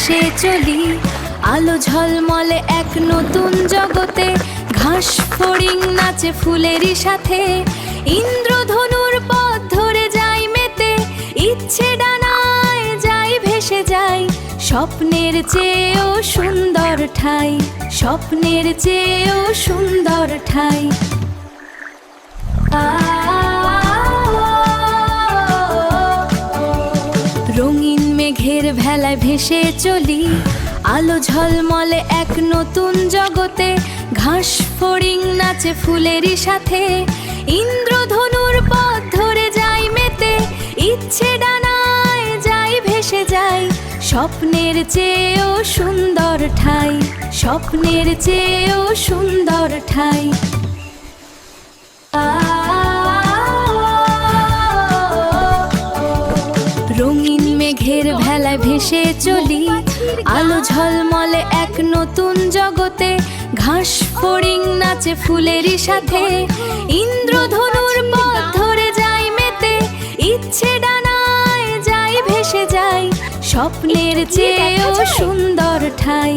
ভেসে চলি আলো ঝলমলে এক নতুন জগতে। ঘাস ফড়িং নাচে ফুলেরই সাথে, ইন্দ্রধনুর পথ ধরে যাই মেতে। ইচ্ছে ডানায় যাই ভেসে যাই, স্বপ্নের চেয়েও সুন্দর ঠাই, স্বপ্নের চেয়েও সুন্দর ঠাই। রঙিন মেঘের ভেলায় ভেসে চলি আলো ঝলমলে এক নতুন জগতে। ঘাস ফড়িং নাচে ফুলেরই সাথে, ইন্দ্রধনুর পথ ধরে যাই মেতে। ইচ্ছে ডানায় যাই ভেসে যাই, স্বপ্নের চেয়েও সুন্দর ঠাই, স্বপ্নের চেয়েও সুন্দর ঠাই। রঙিন মেঘের ভেলায় ভেসে চলি আলো ঝলমলে এক নতুন জগতে। ঘাস ফড়িং নাচে ফুলেরই সাথে, ইন্দ্রধনুর পথ ধরে যাই মেতে। ইচ্ছে ডানায় যাই ভেসে যাই, স্বপ্নের চেয়েও সুন্দর ঠাই,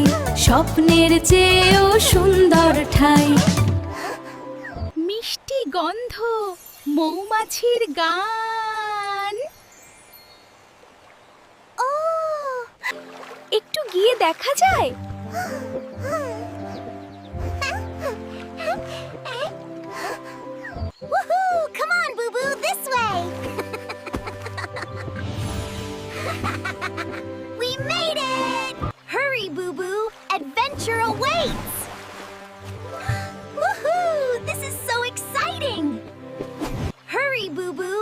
স্বপ্নের চেয়েও সুন্দর ঠাই। মিষ্টি গন্ধ, মৌমাছির গান। একটু গিয়ে দেখা যায়। Woohoo! Come on, Boo Boo, this way! We made it! Hurry, Boo Boo! Adventure awaits! Woohoo! This is so exciting! Hurry, Boo Boo!